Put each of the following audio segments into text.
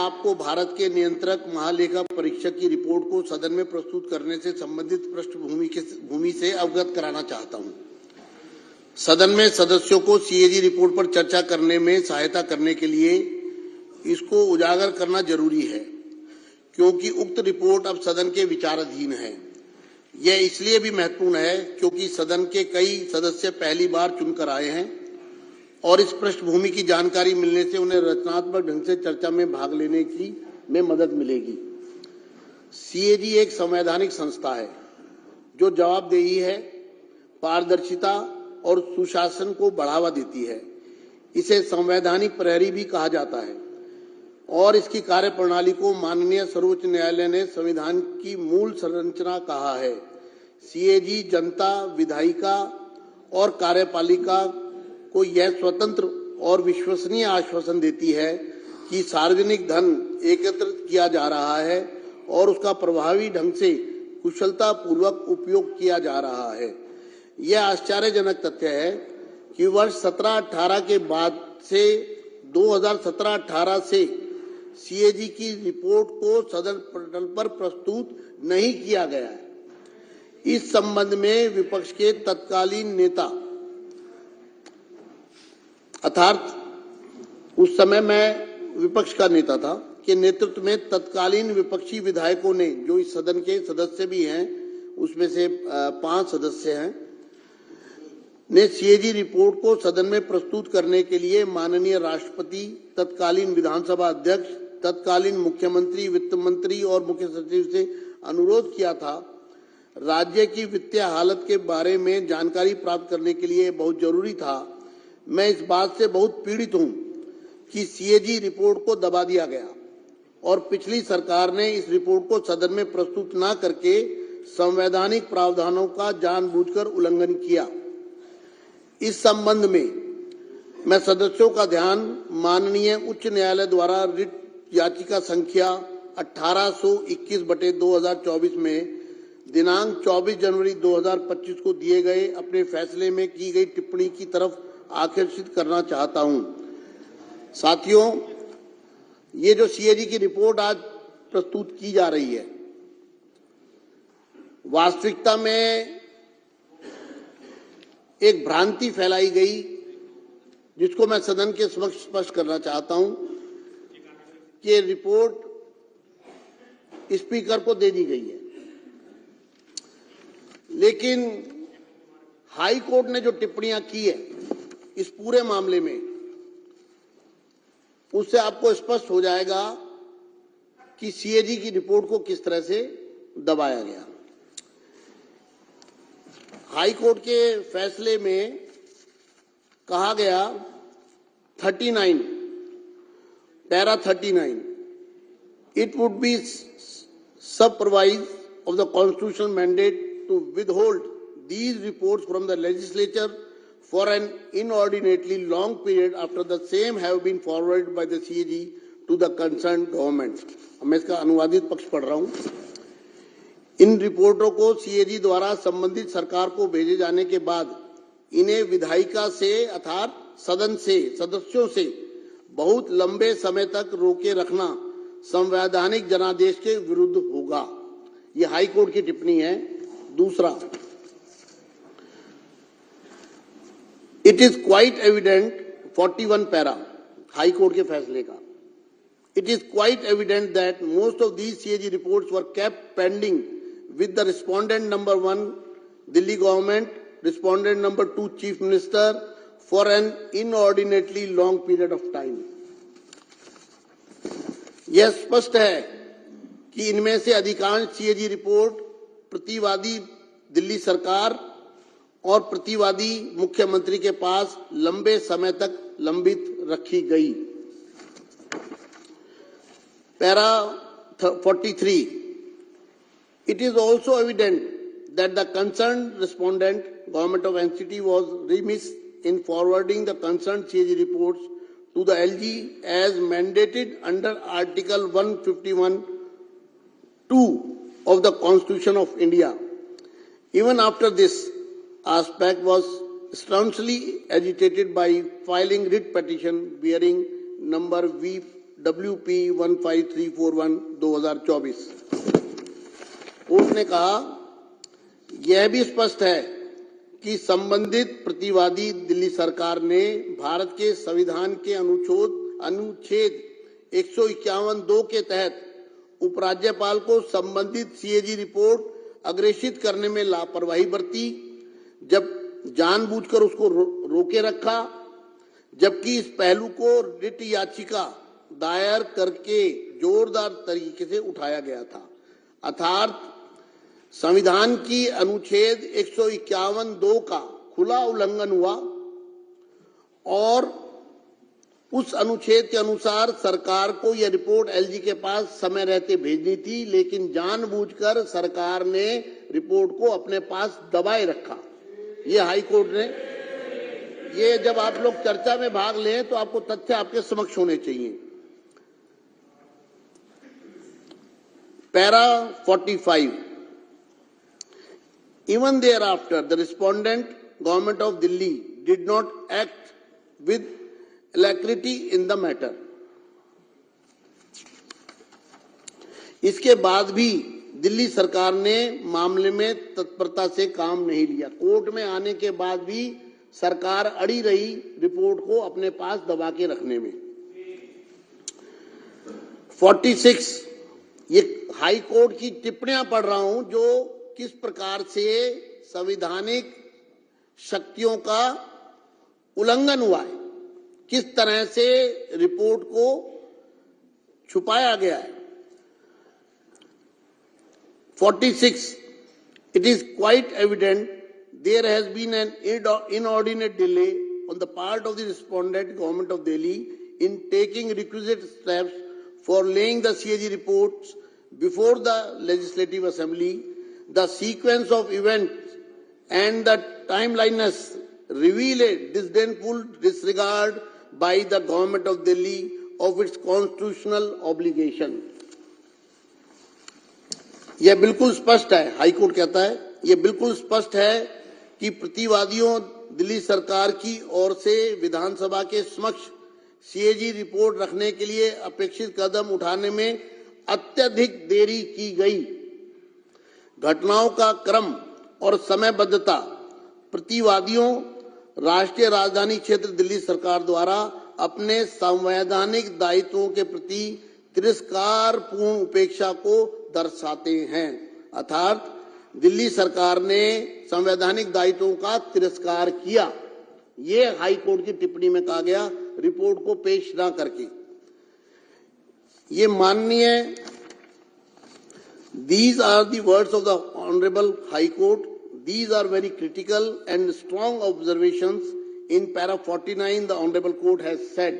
आपको भारत के नियंत्रक महालेखा परीक्षक की रिपोर्ट को सदन में प्रस्तुत करने से संबंधित पृष्ठभूमि से अवगत कराना चाहता हूं। सदन में सदस्यों को सीएजी रिपोर्ट पर चर्चा करने में सहायता करने के लिए इसको उजागर करना जरूरी है, क्योंकि उक्त रिपोर्ट अब सदन के विचाराधीन है। यह इसलिए भी महत्वपूर्ण है क्योंकि सदन के कई सदस्य पहली बार चुनकर आए हैं और इस पृष्ठभूमि की जानकारी मिलने से उन्हें रचनात्मक ढंग से चर्चा में भाग लेने में मदद मिलेगी। सीएजी एक संवैधानिक संस्था है जो जवाबदेही है, पारदर्शिता और सुशासन को बढ़ावा देती है। इसे संवैधानिक प्रहरी भी कहा जाता है और इसकी कार्यप्रणाली को माननीय सर्वोच्च न्यायालय ने संविधान की मूल संरचना कहा है। सीएजी जनता, विधायिका और कार्यपालिका को यह स्वतंत्र और विश्वसनीय आश्वासन देती है कि सार्वजनिक धन एकत्रित किया जा रहा है और उसका प्रभावी ढंग से कुशलता पूर्वक उपयोग किया जा रहा है। यह आश्चर्यजनक तथ्य है कि वर्ष 17-18 के बाद से 2017-18 से सीएजी की रिपोर्ट को सदन पटल पर प्रस्तुत नहीं किया गया है। इस संबंध में विपक्ष के तत्कालीन नेता, अर्थात उस समय मैं विपक्ष का नेता था, के नेतृत्व में तत्कालीन विपक्षी विधायकों ने, जो इस सदन के सदस्य भी हैं, उसमें से 5 सदस्य हैं, ने सीएजी रिपोर्ट को सदन में प्रस्तुत करने के लिए माननीय राष्ट्रपति, तत्कालीन विधानसभा अध्यक्ष, तत्कालीन मुख्यमंत्री, वित्त मंत्री और मुख्य सचिव से अनुरोध किया था। राज्य की वित्तीय हालत के बारे में जानकारी प्राप्त करने के लिए बहुत जरूरी था। मैं इस बात से बहुत पीड़ित हूं कि सीएजी रिपोर्ट को दबा दिया गया और पिछली सरकार ने इस रिपोर्ट को सदन में प्रस्तुत न करके संवैधानिक प्रावधानों का जानबूझकर उल्लंघन किया। इस संबंध में मैं सदस्यों का ध्यान माननीय उच्च न्यायालय द्वारा रिट याचिका संख्या 1821/2024 में दिनांक 24 जनवरी 2025 को दिए गए अपने फैसले में की गई टिप्पणी की तरफ आकर्षित करना चाहता हूं। साथियों, ये जो सीएजी की रिपोर्ट आज प्रस्तुत की जा रही है, वास्तविकता में एक भ्रांति फैलाई गई जिसको मैं सदन के समक्ष स्पष्ट करना चाहता हूं कि रिपोर्ट स्पीकर को दे दी गई है, लेकिन हाई कोर्ट ने जो टिप्पणियां की है इस पूरे मामले में, उससे आपको स्पष्ट हो जाएगा कि सीएजी की रिपोर्ट को किस तरह से दबाया गया। हाई कोर्ट के फैसले में कहा गया 39, para 39, it would be supervised of the constitutional mandate to withhold these reports from the legislature for an inordinately long period after the same have been forwarded by the CAG to the concerned government। मैं इसका अनुवादित पक्ष पढ़ रहा हूं। इन रिपोर्टों को CAG द्वारा संबंधित सरकार को भेजे जाने के बाद इन्हें विधायिका से अर्थात सदन से सदस्यों से बहुत लंबे समय तक रोके रखना संवैधानिक जनादेश के विरुद्ध होगा। यह हाई कोर्ट की टिप्पणी है। दूसरा, it is quite evident, 41 para high court के फैसले का, it is quite evident that most of these CAG reports were kept pending with the respondent number 1 Delhi government, respondent number 2 Chief Minister for an inordinately long period of time। यह स्पष्ट है कि इनमें से अधिकांश CAG रिपोर्ट प्रतिवादी दिल्ली सरकार और प्रतिवादी मुख्यमंत्री के पास लंबे समय तक लंबित रखी गई। Para 43, it is also evident that the concerned respondent, Government of NCT, was remiss in forwarding the concerned CAG reports to the LG as mandated under Article 151(2) of the Constitution of India. Even after this aspect was staunchly agitated by filing writ petition bearing number WP 15341 2024। Court ने कहा, यह भी स्पष्ट है कि संबंधित प्रतिवादी दिल्ली सरकार ने भारत के संविधान के अनुच्छेद 151(2) के तहत उपराज्यपाल को संबंधित CAG रिपोर्ट अग्रेषित करने में लापरवाही बरती, जब जानबूझकर उसको रोके रखा, जबकि इस पहलू को रिट याचिका दायर करके जोरदार तरीके से उठाया गया था। अर्थात संविधान की अनुच्छेद 151(2) का खुला उल्लंघन हुआ और उस अनुच्छेद के अनुसार सरकार को यह रिपोर्ट LG के पास समय रहते भेजनी थी, लेकिन जानबूझकर सरकार ने रिपोर्ट को अपने पास दबाए रखा। ये हाई कोर्ट ने, ये जब आप लोग चर्चा में भाग लें तो आपको तथ्य आपके समक्ष होने चाहिए। Para 45, even thereafter the respondent government of Delhi did not act with alacrity in the matter। इसके बाद भी दिल्ली सरकार ने मामले में तत्परता से काम नहीं लिया। कोर्ट में आने के बाद भी सरकार अड़ी रही रिपोर्ट को अपने पास दबा के रखने में। 46, ये हाई कोर्ट की टिप्पणियां पढ़ रहा हूं जो किस प्रकार से संवैधानिक शक्तियों का उल्लंघन हुआ है, किस तरह से रिपोर्ट को छुपाया गया है। 46, it is quite evident there has been an inordinate delay on the part of the respondent government of Delhi in taking requisite steps for laying the CAG reports before the Legislative Assembly. The sequence of events and the timeliness reveal a disdainful disregard by the government of Delhi of its constitutional obligation। यह बिल्कुल स्पष्ट है, high court कहता है, यह बिल्कुल स्पष्ट है कि प्रतिवादियों दिल्ली सरकार की ओर से विधानसभा के समक्ष CAG रिपोर्ट रखने के लिए अपेक्षित कदम उठाने में अत्यधिक देरी की गई। घटनाओं का क्रम और समयबद्धता प्रतिवादियों राष्ट्रीय राजधानी क्षेत्र दिल्ली सरकार द्वारा अपने संवैधानिक दायित्वों के प्रति तिरस्कारपूर्ण उपेक्षा को दर्शाते हैं। अर्थात दिल्ली सरकार ने संवैधानिक दायित्वों का तिरस्कार किया, ये हाई कोर्ट की टिप्पणी में कहा गया रिपोर्ट को पेश ना करके। ये माननीय, these are the words of the Honorable High Court. These are very critical and strong observations. In para 49, the Honorable Court has said,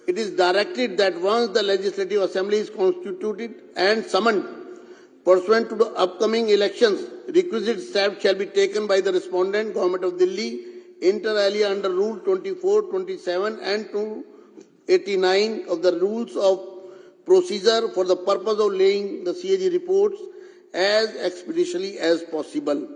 it is directed that once the Legislative Assembly is constituted and summoned pursuant to the upcoming elections, requisite steps shall be taken by the respondent Government of Delhi inter alia under Rule 24, 27 and 289 of the Rules of Procedure for the purpose of laying the CAG reports as expeditiously as possible।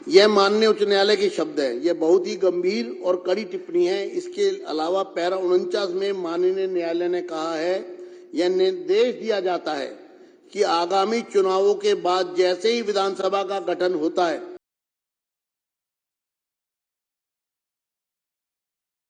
यह माननीय उच्च न्यायालय के शब्द है। यह बहुत ही गंभीर और कड़ी टिप्पणी है। इसके अलावा पैरा 49 में माननीय न्यायालय ने कहा है, यह निर्देश दिया जाता है कि आगामी चुनावों के बाद जैसे ही विधानसभा का गठन होता है,